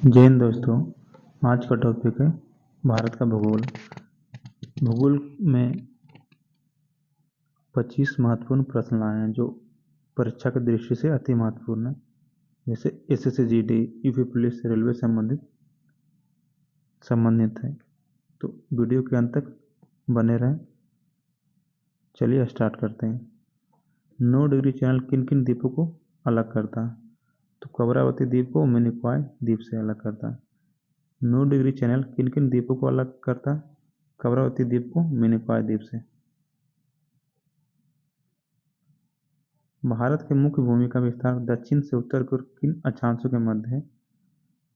जय हिंद दोस्तों। आज का टॉपिक है भारत का भूगोल। भूगोल में 25 महत्वपूर्ण प्रश्न आए हैं जो परीक्षा की दृष्टि से अति महत्वपूर्ण है, जैसे SSC GD, UP police, railway संबंधित है। तो वीडियो के अंत तक बने रहें। चलिए स्टार्ट करते हैं। 9 डिग्री चैनल किन किन द्वीपों को अलग करता है? तो कवरावती द्वीप को मिनिकॉय द्वीप से अलग करता है। 9 डिग्री चैनल किन किन द्वीपों को अलग करता है? कवरावती द्वीप को मिनिकॉय द्वीप से। भारत के मुख्य भूमि का विस्तार दक्षिण से उत्तर की ओर किन अक्षांशों के मध्य है?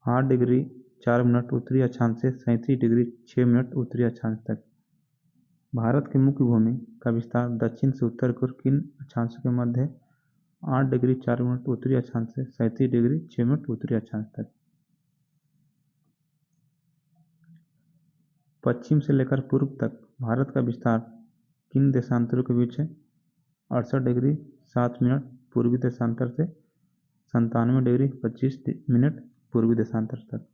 8 डिग्री 4 मिनट उत्तरी अक्षांश से 37 डिग्री 6 मिनट उत्तरी अक्षांश तक। भारत के मुख्य भूमि का विस्तार दक्षिण से उत्तर की ओर किन अक्षांशों के मध्य है? 8 डिग्री 4 मिनट उत्तरी अक्षांश से 37 डिग्री 6 मिनट उत्तरी अक्षांश तक। पश्चिम से लेकर पूर्व तक भारत का विस्तार किन देशांतरों के बीच है? 68 डिग्री 7 मिनट पूर्वी देशांतर से 97 डिग्री 25 मिनट पूर्वी देशांतर तक।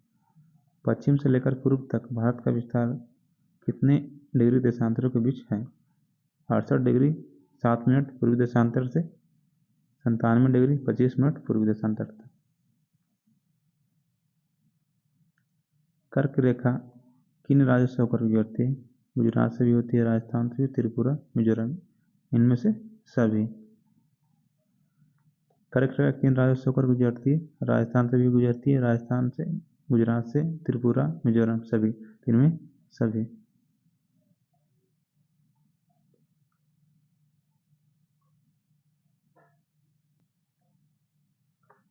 पश्चिम से लेकर पूर्व तक भारत का विस्तार कितने डिग्री देशांतरों के बीच है? 68 डिग्री 7 मिनट पूर्वी देशांतर से 97 डिग्री 25 मिनट पूर्वी देशांतर तक। कर्क रेखा किन राज्यों से होकर गुजरती है? गुजरात से भी होती है, राजस्थान से भी, त्रिपुरा, मिजोरम, इनमें से सभी। कर्क रेखा किन राज्यों से होकर गुजरती है? राजस्थान से भी गुजरती है, राजस्थान से, गुजरात से, त्रिपुरा, मिजोरम, सभी, इनमें सभी।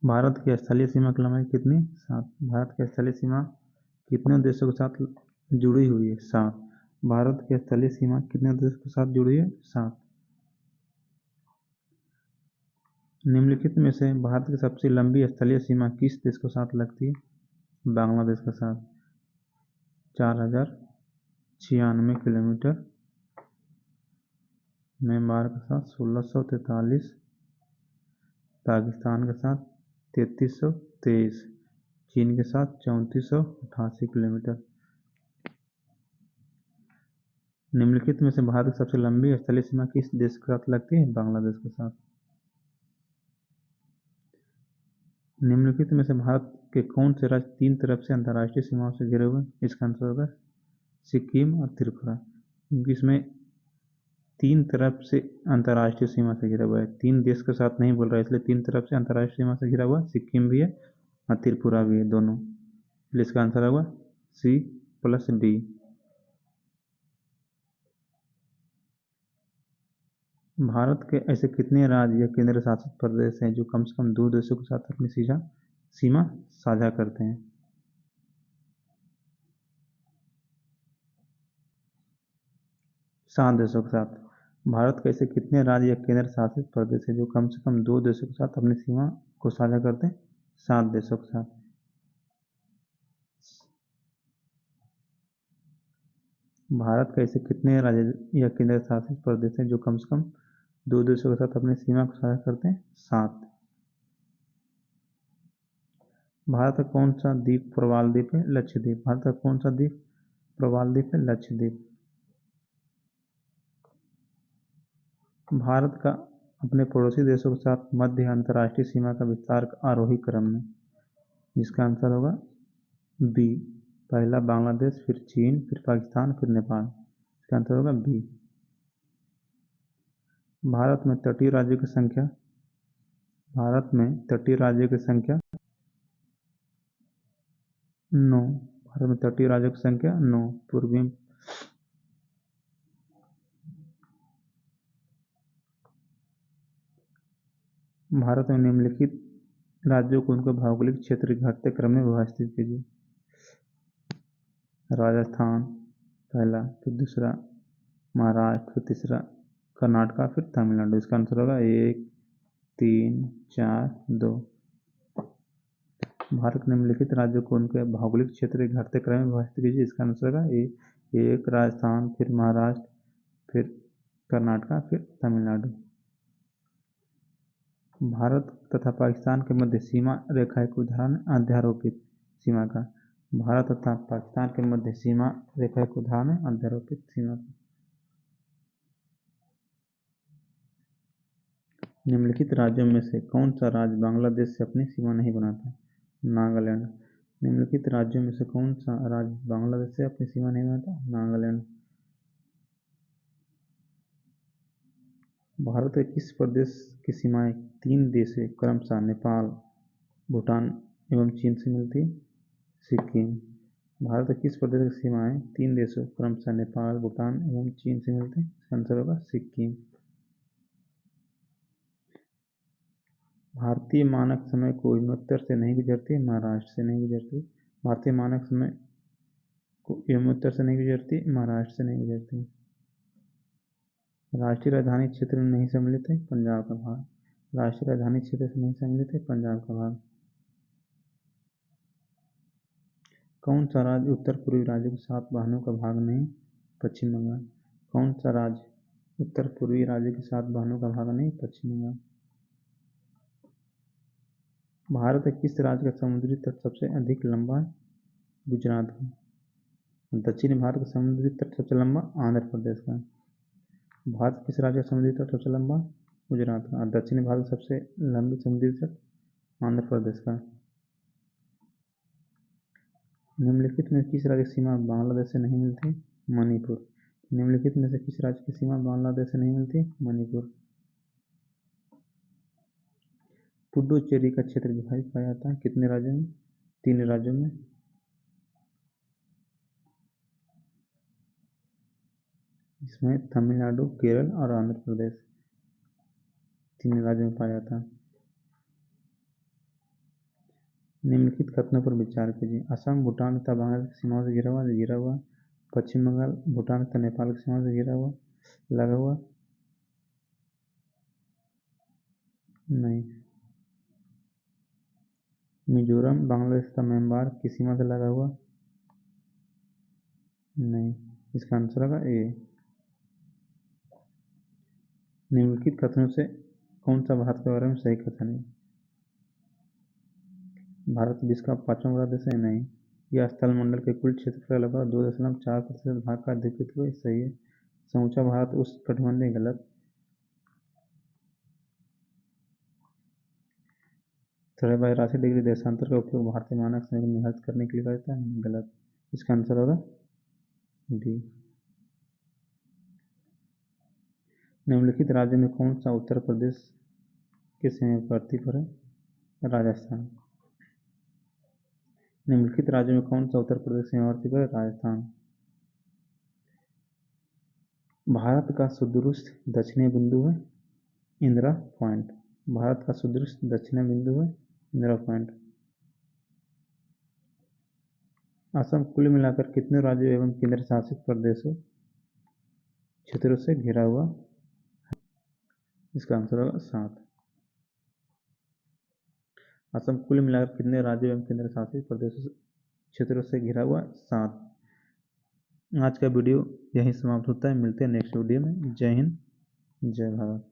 भारत की स्थलीय सीमा की लंबाई कितनी? 7। भारत की स्थलीय सीमा कितने देशों के साथ जुड़ी हुई है? 7। भारत की स्थलीय सीमा कितने देशों के साथ जुड़ी है? 7। निम्नलिखित में से भारत की सबसे लंबी स्थलीय सीमा किस देश के साथ लगती है? बांग्लादेश के साथ 4096 किलोमीटर। म्यांमार के साथ 1643, पाकिस्तान के साथ 3323, चीन के साथ 3488 किलोमीटर। निम्नलिखित में से भारत की सबसे लंबी स्थलीय सीमा किस देश के साथ लगती है? बांग्लादेश के साथ। निम्नलिखित में से भारत के कौन से राज्य 3 तरफ से अंतर्राष्ट्रीय सीमाओं से घिरे हुए? इसका आंसर होगा सिक्किम और त्रिपुरा, क्योंकि इसमें 3 तरफ से अंतर्राष्ट्रीय सीमा से घिरा हुआ है। 3 देश के साथ नहीं बोल रहा है, इसलिए 3 तरफ से अंतर्राष्ट्रीय सीमा से घिरा हुआ सिक्किम भी है और त्रिपुरा भी है, दोनों। इसलिए इसका आंसर होगा C+D। भारत के ऐसे कितने राज्य या केंद्र शासित प्रदेश हैं जो कम से कम 2 देशों के साथ अपनी सीमा साझा करते हैं? 7 देशों के साथ। भारत के ऐसे कितने राज्य या केंद्र शासित प्रदेश हैं जो कम से कम 2 देशों के साथ अपनी सीमा को साझा करते हैं? 7 देशों के साथ। भारत के ऐसे कितने राज्य या केंद्र शासित प्रदेश हैं जो कम से कम 2 देशों के साथ अपनी सीमा को साझा करते हैं? 7। भारत का कौन सा द्वीप प्रवाल द्वीप है? लक्षद्वीप। भारत का कौन सा द्वीप प्रवाल द्वीप है? लक्षद्वीप। भारत का अपने पड़ोसी देशों के साथ मध्य अंतर्राष्ट्रीय सीमा का विस्तार आरोही क्रम में, जिसका आंसर होगा बी। पहला बांग्लादेश, फिर चीन, फिर पाकिस्तान, फिर नेपाल। इसका आंसर होगा बी। भारत में तटीय राज्यों की संख्या 9। भारत में तटीय राज्यों की संख्या 9। पूर्वी भारत में निम्नलिखित राज्यों को उनके भौगोलिक क्षेत्र के घटते क्रम में व्यवस्थित कीजिए। राजस्थान पहला, फिर दूसरा महाराष्ट्र, फिर तीसरा कर्नाटका, फिर तमिलनाडु। इसका आंसर होगा 1, 3, 4, 2। भारत के निम्नलिखित राज्यों को उनके भौगोलिक क्षेत्र के घटते क्रम में व्यवस्थित कीजिए। इसका आंसर होगा 1 राजस्थान, फिर महाराष्ट्र, फिर कर्नाटका, फिर तमिलनाडु। भारत तथा पाकिस्तान के मध्य सीमा रेखा एक उदाहरण अध्यारोपित सीमा का। भारत तथा पाकिस्तान के मध्य सीमा रेखा के उदाहरण है अध्यारोपित सीमा का। निम्नलिखित राज्यों में से कौन सा राज्य बांग्लादेश से अपनी सीमा नहीं बनाता? नागालैंड। निम्नलिखित राज्यों में से कौन सा राज्य बांग्लादेश से अपनी सीमा नहीं बनाता? नागालैंड। भारत के किस प्रदेश की सीमाएं तीन देशों क्रमशः नेपाल, भूटान एवं चीन से मिलती है? सिक्किम। भारत के किस प्रदेश की सीमाएं तीन देशों क्रमशः नेपाल, भूटान एवं चीन से मिलती है? इसका आंसर होगा सिक्किम। भारतीय मानक समय कोहिमा उत्तर से नहीं गुजरती, महाराष्ट्र से नहीं गुजरती। भारतीय मानक समय कोहिमा उत्तर से नहीं गुजरती, महाराष्ट्र से नहीं गुजरती। राष्ट्रीय राजधानी क्षेत्र में नहीं सम्मिलित है, पंजाब का भाग। राष्ट्रीय राजधानी क्षेत्र से नहीं सम्मिलित है, पंजाब का भाग। कौन सा राज्य उत्तर पूर्वी राज्यों के 7 वाहनों का भाग नहीं? पश्चिम बंगाल। कौन सा राज्य उत्तर पूर्वी राज्यों के 7 वाहनों का भाग नहीं? पश्चिम बंगाल। भारत के किस राज्य का समुद्री तट सबसे अधिक लंबा है? गुजरात का। दक्षिणी भारत का समुद्री तट सबसे लंबा? आंध्र प्रदेश का। भारत किस राज्य का समुद्री तट सबसे लंबा? गुजरात का। दक्षिणी भारत का सबसे लंबी समुद्री तट? आंध्र प्रदेश का। निम्नलिखित में किस राज्य की सीमा बांग्लादेश से नहीं मिलती? मणिपुर। निम्नलिखित में से किस राज्य की सीमा बांग्लादेश से नहीं मिलती? मणिपुर। पुडुचेरी का क्षेत्र विभाजित पाया जाता है कितने राज्यों में? 3 राज्यों में। इसमें तमिलनाडु, केरल और आंध्र प्रदेश 3 राज्यों में पाया जाता है। निम्नलिखित कथनों पर विचार कीजिए। असम भूटान तथा बांग्लादेश की सीमाओं से घिरा हुआ। पश्चिम बंगाल भूटान तथा नेपाल की सीमाओं से घिरा हुआ, लगा हुआ। नहीं। मिजोरम बांग्लादेश तथा म्यांमार की सीमा से लगा हुआ। नहीं। इसका आंसर होगा ए। निम्नलिखित कथनों से कौन सा भारत के बारे में सही कथन है? भारत विश्व का 5वां बड़ा देश है? नहीं। यह स्थलमंडल के कुल क्षेत्र का लगभग 2.4% भाग का अधिकृत है। सही है। समूचा भारत उष्णकटिबंधीय? गलत। 83.5 डिग्री देशांतर का उपयोग भारतीय मानक समय को निर्धारित करने के लिए करता है? गलत। इसका आंसर होगा डी। निम्नलिखित राज्य में कौन सा उत्तर प्रदेश के सीमावर्ती पर है? राजस्थान। निम्नलिखित राज्यों में कौन सा उत्तर प्रदेश सीमावर्ती पर है? राजस्थान। भारत का सुदूरस्थ दक्षिणी बिंदु है इंदिरा पॉइंट। भारत का सुदूरस्थ दक्षिणी बिंदु है इंदिरा पॉइंट। असम कुल मिलाकर कितने राज्यों एवं केंद्र शासित प्रदेशों क्षेत्रों से घिरा हुआ? इसका आंसर होगा 7। असम कुल मिलाकर कितने राज्यों एवं केंद्र शासित प्रदेशों क्षेत्रों से घिरा हुआ? 7। आज का वीडियो यहीं समाप्त होता है। मिलते हैं नेक्स्ट वीडियो में। जय हिंद, जय भारत।